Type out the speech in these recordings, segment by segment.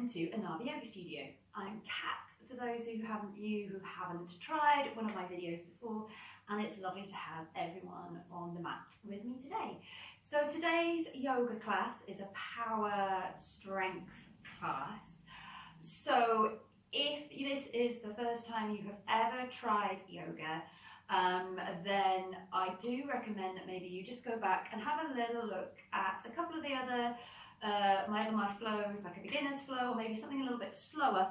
welcome to another yoga studio. I'm Kat, for those who haven't tried one of my videos before, and it's lovely to have everyone on the mat with me today. So today's yoga class is a power strength class. So if this is the first time you have ever tried yoga, then I do recommend that maybe you just go back and have a little look at a couple of the other my flows, like a beginner's flow, or maybe something a little bit slower,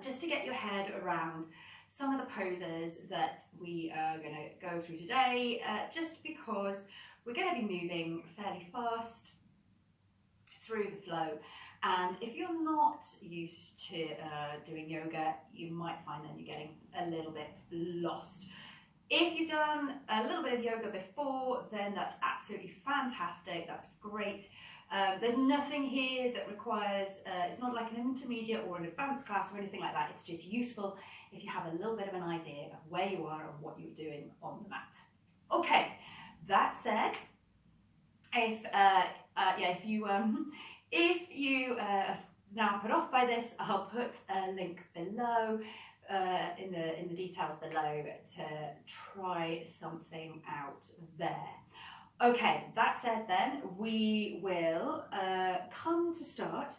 just to get your head around some of the poses that we are going to go through today, just because we're going to be moving fairly fast through the flow. And if you're not used to doing yoga, you might find that you're getting a little bit lost. If you've done a little bit of yoga before, then that's absolutely fantastic. That's great. There's nothing here that requires, it's not like an intermediate or an advanced class or anything like that. It's just useful if you have a little bit of an idea of where you are and what you're doing on the mat. Okay, that said, if you now put off by this, I'll put a link below in the details below to try something out there. Okay, that said then, we will come to start,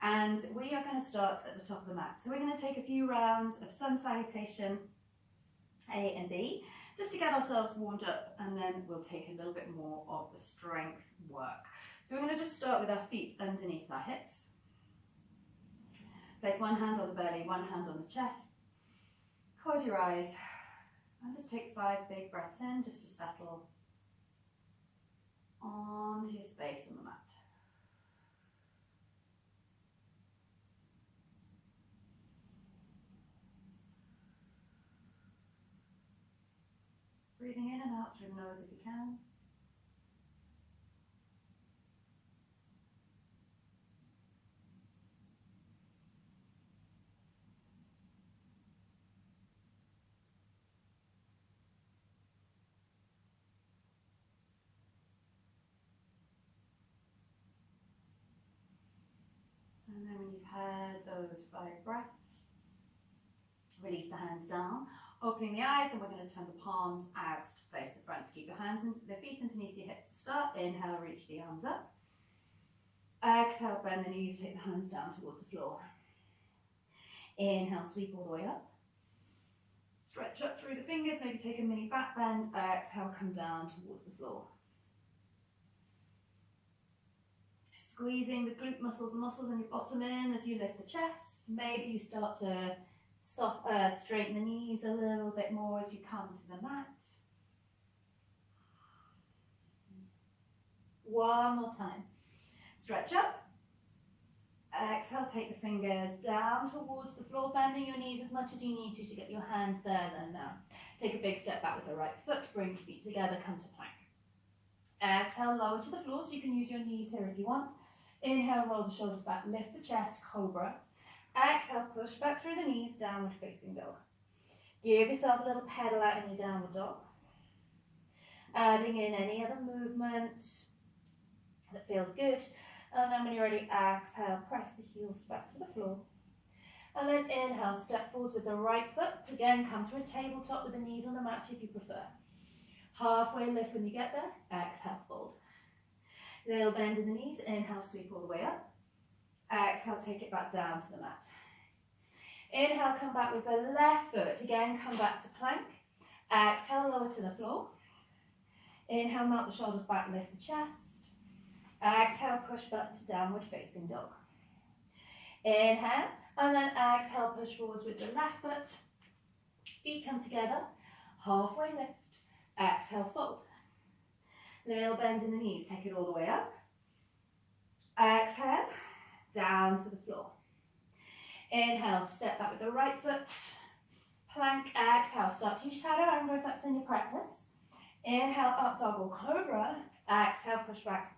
and we are going to start at the top of the mat. So we're going to take a few rounds of sun salutation A and B, just to get ourselves warmed up, and then we'll take a little bit more of the strength work. So we're going to just start with our feet underneath our hips. Place one hand on the belly, one hand on the chest. Close your eyes, and just take 5 big breaths in, just to settle onto your space on the mat. Breathing in and out through the nose if you can. And then when you've had those 5 breaths, release the hands down, opening the eyes, and we're going to turn the palms out to face the front. Keep your hands and the feet underneath your hips to start. Inhale, reach the arms up. Exhale, bend the knees, take the hands down towards the floor. Inhale, sweep all the way up. Stretch up through the fingers, maybe take a mini back bend. Exhale, come down towards the floor. Squeezing the glute muscles, the muscles in your bottom in as you lift the chest. Maybe you start to straighten the knees a little bit more as you come to the mat. One more time. Stretch up. Exhale, take the fingers down towards the floor, bending your knees as much as you need to get your hands there, then down. Take a big step back with the right foot, bring your feet together, come to plank. Exhale, lower to the floor, so you can use your knees here if you want. Inhale, roll the shoulders back, lift the chest, cobra. Exhale, push back through the knees, downward facing dog. Give yourself a little pedal out in your downward dog. Adding in any other movement that feels good. And then when you're ready, exhale, press the heels back to the floor. And then inhale, step forwards with the right foot. Again, come to a tabletop with the knees on the mat if you prefer. Halfway lift when you get there, exhale, fold. Little bend in the knees, inhale, sweep all the way up. Exhale, take it back down to the mat. Inhale, come back with the left foot. Again, come back to plank. Exhale, lower to the floor. Inhale, melt the shoulders back, lift the chest. Exhale, push back to downward facing dog. Inhale, and then exhale, push forwards with the left foot. Feet come together, halfway lift. Exhale, fold. Little bend in the knees, take it all the way up. Exhale, down to the floor. Inhale, step back with the right foot. Plank, exhale, start to use shadow angle if that's in your practice. Inhale, up dog or cobra. Exhale, push back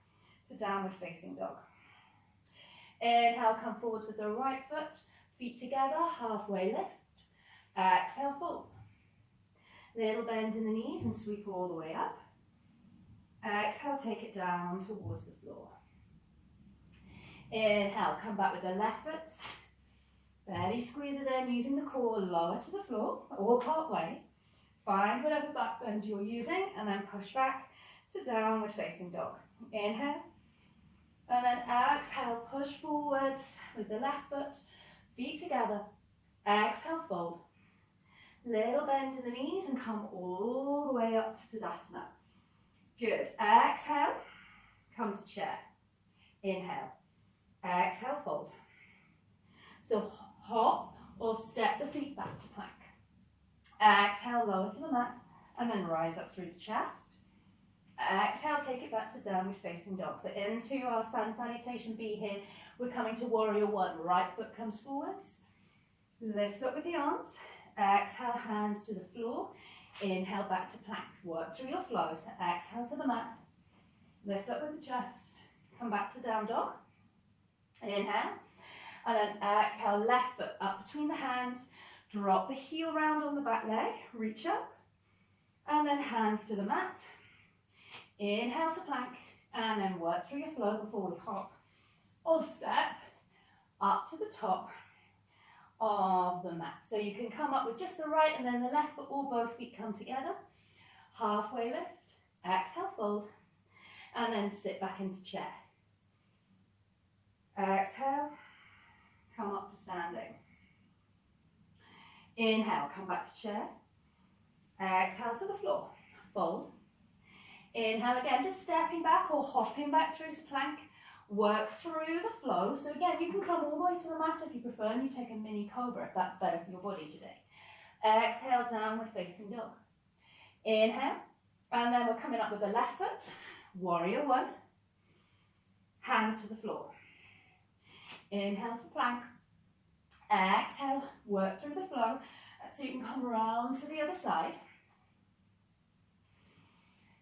to downward facing dog. Inhale, come forwards with the right foot. Feet together, halfway lift. Exhale, fold. Little bend in the knees and sweep all the way up. Exhale, take it down towards the floor. Inhale, come back with the left foot. Belly squeezes in, using the core lower to the floor or part way. Find whatever back bend you're using and then push back to downward facing dog. Inhale. And then exhale, push forwards with the left foot, feet together. Exhale, fold. Little bend in the knees and come all the way up to Tadasana. Good. Exhale, come to chair. Inhale. Exhale, fold. So hop or step the feet back to plank. Exhale, lower to the mat, and then rise up through the chest. Exhale, take it back to downward facing dog. So into our sun salutation B here, we're coming to warrior one. Right foot comes forwards. Lift up with the arms. Exhale, hands to the floor. Inhale, back to plank. Work through your flow. So exhale to the mat. Lift up with the chest. Come back to down dog. Inhale. And then exhale, left foot up between the hands. Drop the heel round on the back leg. Reach up. And then hands to the mat. Inhale to plank. And then work through your flow before we hop or step up to the top of the mat. So you can come up with just the right and then the left foot or both feet come together. Halfway lift. Exhale, fold. And then sit back into chair. Exhale. Come up to standing. Inhale, come back to chair. Exhale to the floor. Fold. Inhale again, just stepping back or hopping back through to plank. Work through the flow. So again, you can come all the way to the mat if you prefer, and you take a mini cobra if that's better for your body today. Exhale, downward facing dog. Inhale, and then we're coming up with the left foot. Warrior one. Hands to the floor. Inhale to plank. Exhale, work through the flow. So you can come around to the other side.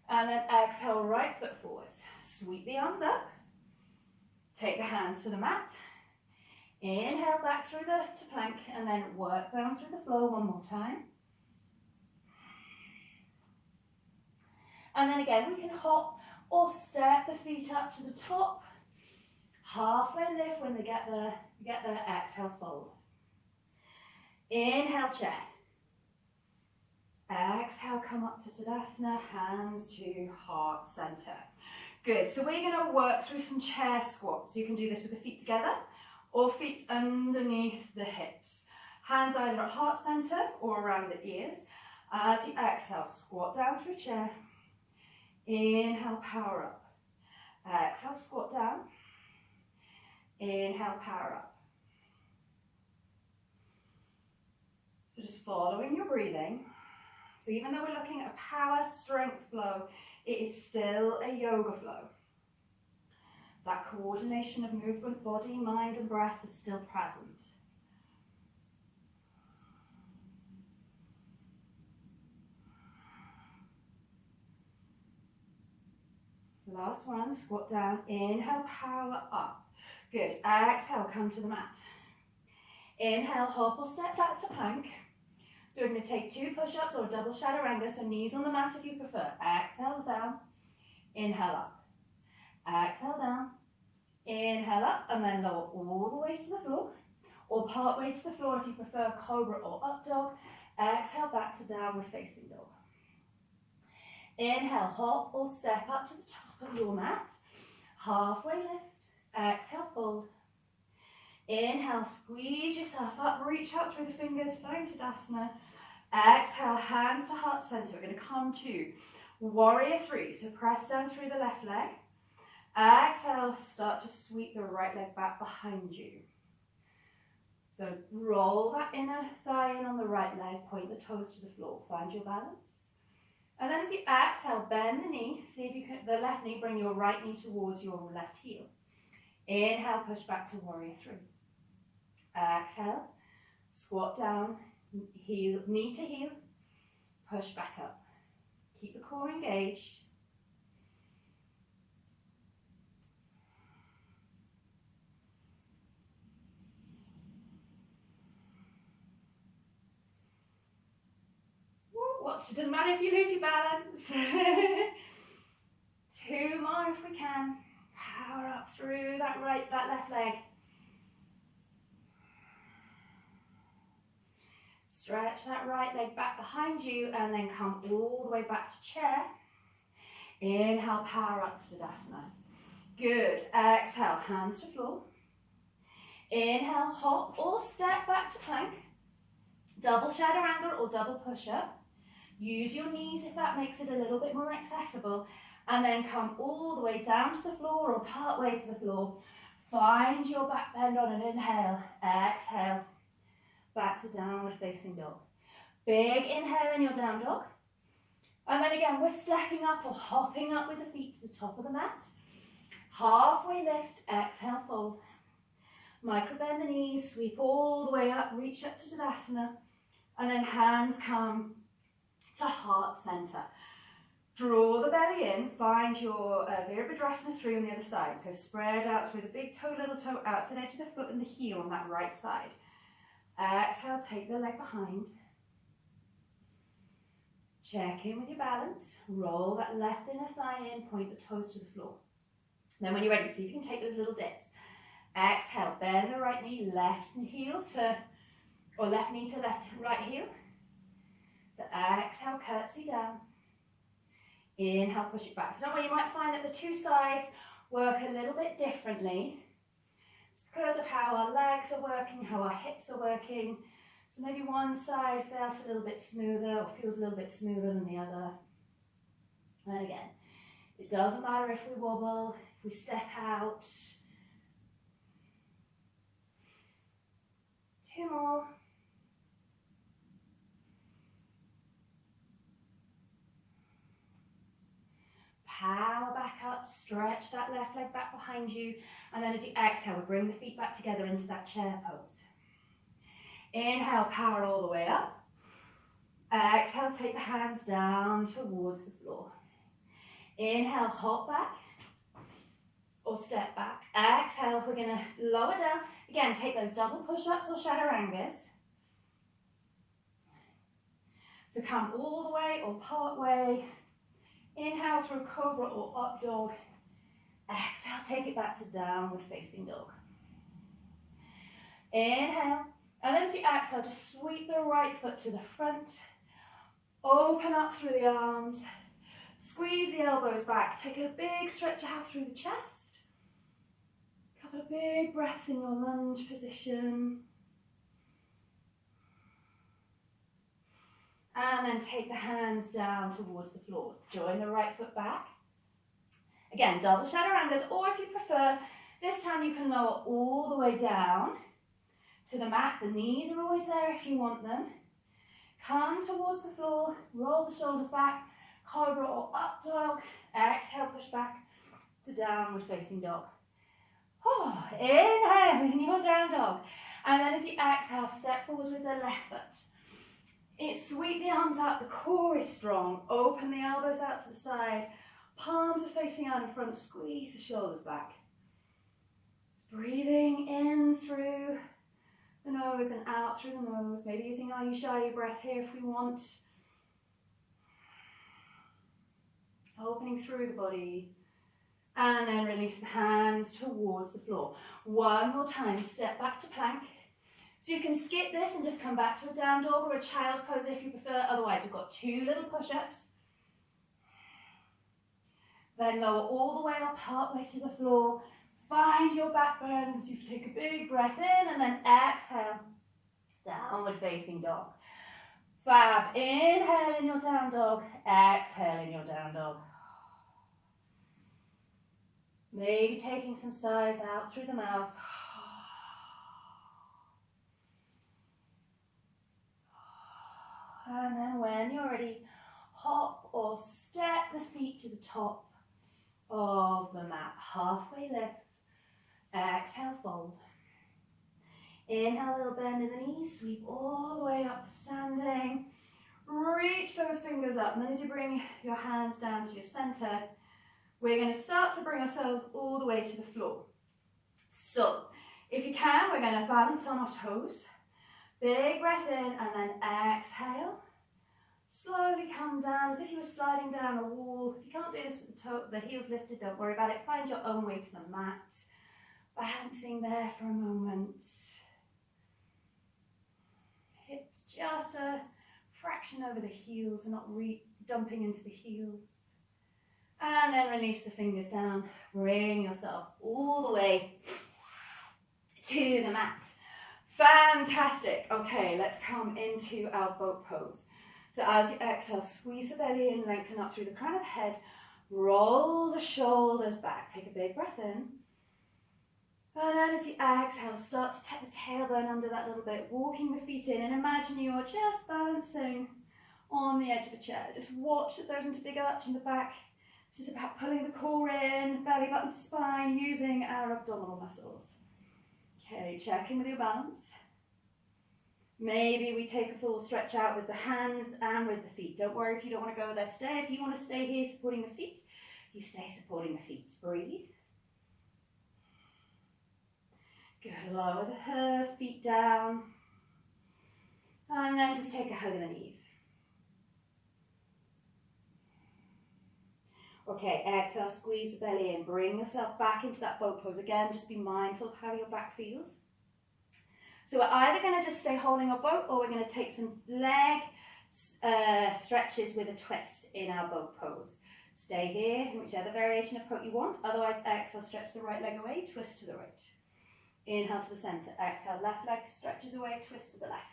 And then exhale, right foot forwards. Sweep the arms up. Take the hands to the mat. Inhale back through to plank and then work down through the floor one more time. And then again, we can hop or step the feet up to the top. Halfway lift when they get there, exhale, fold. Inhale, chair. Exhale, come up to Tadasana, hands to heart center. Good, so we're going to work through some chair squats. You can do this with the feet together or feet underneath the hips. Hands either at heart center or around the ears. As you exhale, squat down through chair. Inhale, power up. Exhale, squat down. Inhale, power up. So just following your breathing. So even though we're looking at a power strength flow, it is still a yoga flow. That coordination of movement, body, mind, and breath is still present. Last one, squat down. Inhale, power up. Good. Exhale, come to the mat. Inhale, hop or step back to plank. So we're going to take 2 push-ups or a double chaturanga, so knees on the mat if you prefer. Exhale down, inhale up. Exhale down, inhale up, and then lower all the way to the floor, or part way to the floor if you prefer cobra or up dog. Exhale back to downward facing dog. Inhale, hop or step up to the top of your mat. Halfway lift, exhale, fold. Inhale, squeeze yourself up, reach out through the fingers, flowing to Tadasana. Exhale, hands to heart center. We're going to come to warrior 3. So press down through the left leg. Exhale, start to sweep the right leg back behind you. So roll that inner thigh in on the right leg, point the toes to the floor, find your balance. And then as you exhale, bend the knee, see if you can, the left knee, bring your right knee towards your left heel. Inhale, push back to warrior 3. Exhale, squat down, heel, knee to heel, push back up. Keep the core engaged. Watch, it doesn't matter if you lose your balance. 2 more if we can. Power up through that left leg. Stretch that right leg back behind you and then come all the way back to chair. Inhale, power up to Tadasana. Good. Exhale, hands to floor. Inhale, hop or step back to plank. Double shadow angle or double push-up. Use your knees if that makes it a little bit more accessible. And then come all the way down to the floor or part way to the floor. Find your back bend on an inhale. Exhale. Back to downward facing dog. Big inhale in your down dog. And then again, we're stepping up or hopping up with the feet to the top of the mat. Halfway lift, exhale, fold. Micro bend the knees, sweep all the way up, reach up to Tadasana. And then hands come to heart center. Draw the belly in, find your Virabhadrasana 3 on the other side. So spread out through the big toe, little toe, outside edge of the foot and the heel on that right side. Exhale, take the leg behind. Check in with your balance. Roll that left inner thigh in, point the toes to the floor. Then when you're ready, see if you can take those little dips. Exhale, bend the right knee, left heel to, or left knee to left, right heel. So exhale, curtsy down. Inhale, push it back. So now you might find that the two sides work a little bit differently. It's because of how our legs are working, how our hips are working. So maybe one side felt a little bit smoother or feels a little bit smoother than the other. And again, it doesn't matter if we wobble, if we step out. 2 more. Power back up, stretch that left leg back behind you. And then as you exhale, we bring the feet back together into that chair pose. Inhale, power all the way up. Exhale, take the hands down towards the floor. Inhale, hop back or step back. Exhale, we're going to lower down. Again, take those double push-ups or chaturangas. So come all the way or part way. Inhale through cobra or up dog. Exhale, take it back to downward facing dog. Inhale, and then as you exhale, just sweep the right foot to the front. Open up through the arms. Squeeze the elbows back. Take a big stretch out through the chest. Couple of big breaths in your lunge position. And then take the hands down towards the floor. Join the right foot back. Again, double chaturangas, or if you prefer, this time you can lower all the way down to the mat. The knees are always there if you want them. Come towards the floor, roll the shoulders back, cobra or up dog. Exhale, push back to downward facing dog. Oh, inhale in your down dog. And then as you exhale, step forwards with the left foot. Sweep the arms out, the core is strong. Open the elbows out to the side. Palms are facing out in front. Squeeze the shoulders back. Breathing in through the nose and out through the nose. Maybe using our Ujjayi breath here if we want. Opening through the body. And then release the hands towards the floor. One more time, step back to plank. So you can skip this and just come back to a down dog or a child's pose if you prefer. Otherwise, we've got 2 little push-ups. Then lower all the way up, part way to the floor. Find your back bend. So you take a big breath in and then exhale. Downward facing dog. Fab. Inhale in your down dog. Exhale in your down dog. Maybe taking some sighs out through the mouth. And then when you're ready, hop or step the feet to the top of the mat. Halfway lift. Exhale, fold. Inhale, a little bend in the knees. Sweep all the way up to standing. Reach those fingers up. And then as you bring your hands down to your center, we're going to start to bring ourselves all the way to the floor. So, if you can, we're going to balance on our toes. Big breath in and then exhale. Slowly come down as if you were sliding down a wall. If you can't do this with the heels lifted, don't worry about it. Find your own way to the mat. Balancing there for a moment. Hips just a fraction over the heels. We're not dumping into the heels. And then release the fingers down. Bring yourself all the way to the mat. Fantastic. Okay, let's come into our boat pose. So as you exhale, squeeze the belly in, lengthen up through the crown of the head, roll the shoulders back. Take a big breath in. And then as you exhale, start to tuck the tailbone under that little bit, walking the feet in, and imagine you're just balancing on the edge of a chair. Just watch that there isn't a big arch in the back. This is about pulling the core in, belly button to spine, using our abdominal muscles. Okay, check in with your balance. Maybe we take a full stretch out with the hands and with the feet. Don't worry if you don't want to go there today. If you want to stay here supporting the feet, you stay supporting the feet. Breathe. Good, lower the feet down. And then just take a hug of the knees. Okay, exhale, squeeze the belly in. Bring yourself back into that boat pose. Again, just be mindful of how your back feels. So we're either going to just stay holding our boat, or we're going to take some leg stretches with a twist in our boat pose. Stay here in whichever variation of boat you want. Otherwise, exhale, stretch the right leg away, twist to the right. Inhale to the center. Exhale, left leg stretches away, twist to the left.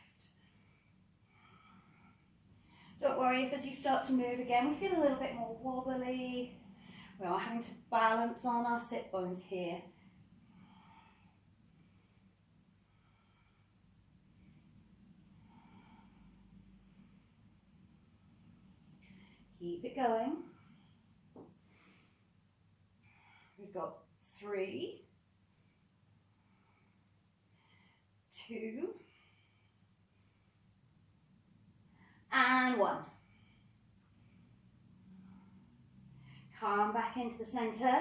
Don't worry if as you start to move again, we feel a little bit more wobbly. We are having to balance on our sit bones here. Keep it going. We've got 3, 2, and 1. Come back into the center.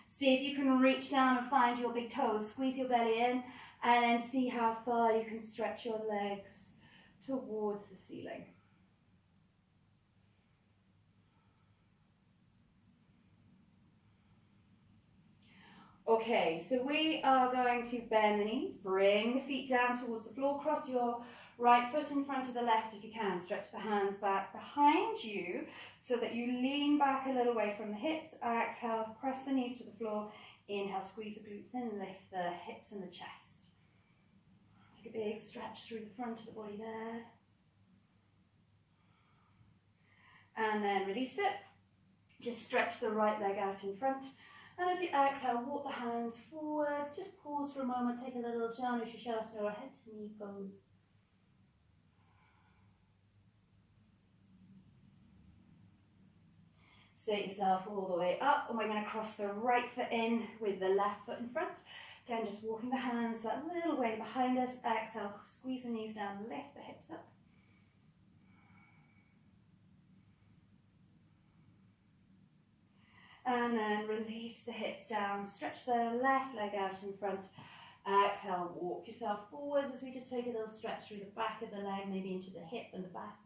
See if you can reach down and find your big toes. Squeeze your belly in, and then see how far you can stretch your legs towards the ceiling. Okay, so we are going to bend the knees, bring the feet down towards the floor, cross your right foot in front of the left if you can. Stretch the hands back behind you so that you lean back a little way from the hips. Exhale, press the knees to the floor. Inhale, squeeze the glutes in, lift the hips and the chest. Take a big stretch through the front of the body there. And then release it. Just stretch the right leg out in front. And as you exhale, walk the hands forwards. Just pause for a moment. Take a little Janu Shasana or head to knee pose. Sit yourself all the way up, and we're going to cross the right foot in with the left foot in front. Again, just walking the hands that little way behind us. Exhale, squeeze the knees down, lift the hips up. And then release the hips down, stretch the left leg out in front. Exhale, walk yourself forwards as we just take a little stretch through the back of the leg, maybe into the hip and the back.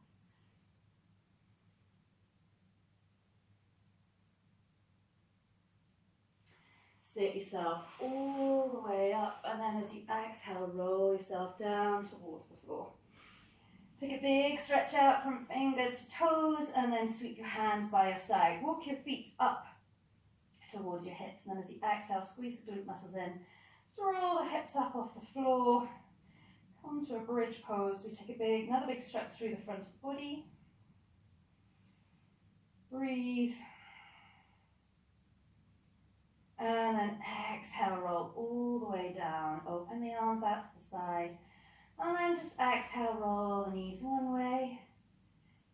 Sit yourself all the way up, and then as you exhale, roll yourself down towards the floor. Take a big stretch out from fingers to toes, and then sweep your hands by your side. Walk your feet up towards your hips, and then as you exhale, squeeze the glute muscles in. Just roll the hips up off the floor. Come to a bridge pose. We take another big stretch through the front of the body. Breathe. And then exhale, roll all the way down. Open the arms out to the side. And then just exhale, roll the knees one way.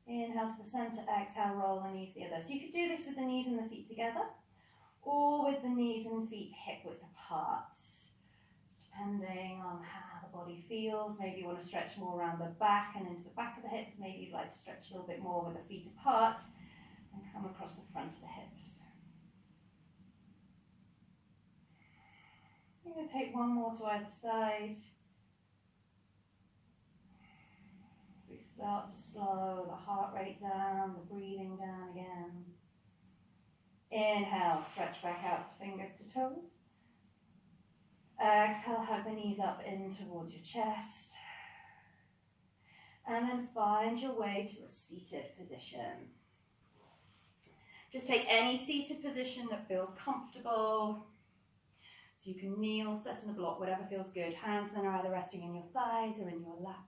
Inhale to the center, exhale, roll the knees the other. So you could do this with the knees and the feet together, or with the knees and feet hip width apart. Depending on how the body feels. Maybe you want to stretch more around the back and into the back of the hips. Maybe you'd like to stretch a little bit more with the feet apart and come across the front of the hips. I'm going to take one more to either side. We Start to slow the heart rate down, the breathing down again. Inhale, stretch back out to fingers to toes. Exhale, hug the knees up in towards your chest. And then find your way to a seated position. Just take any seated position that feels comfortable. So you can kneel, set in a block, whatever feels good. Hands then are either resting in your thighs or in your laps.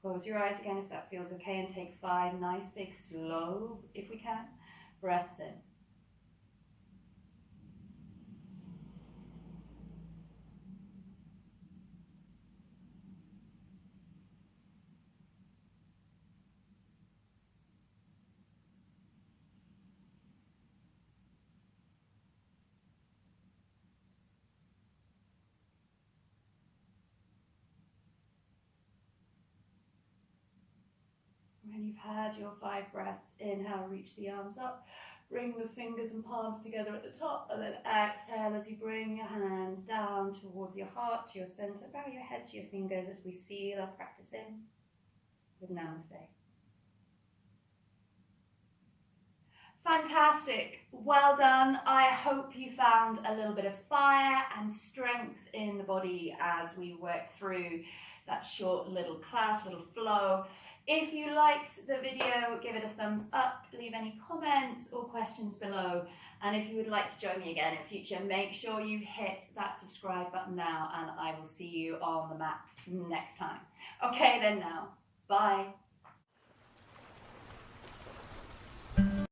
Close your eyes again if that feels okay, and take 5 nice, big, slow, if we can, breaths in. When you've had your 5 breaths, inhale, reach the arms up, bring the fingers and palms together at the top, and then exhale as you bring your hands down towards your heart, to your center. Bow your head to your fingers as we seal our practice in with Namaste. Fantastic, well done. I hope you found a little bit of fire and strength in the body as we worked through that short little class, little flow. If you liked the video, give it a thumbs up, leave any comments or questions below. And if you would like to join me again in future, make sure you hit that subscribe button now, and I will see you on the mat next time. Okay then now, bye.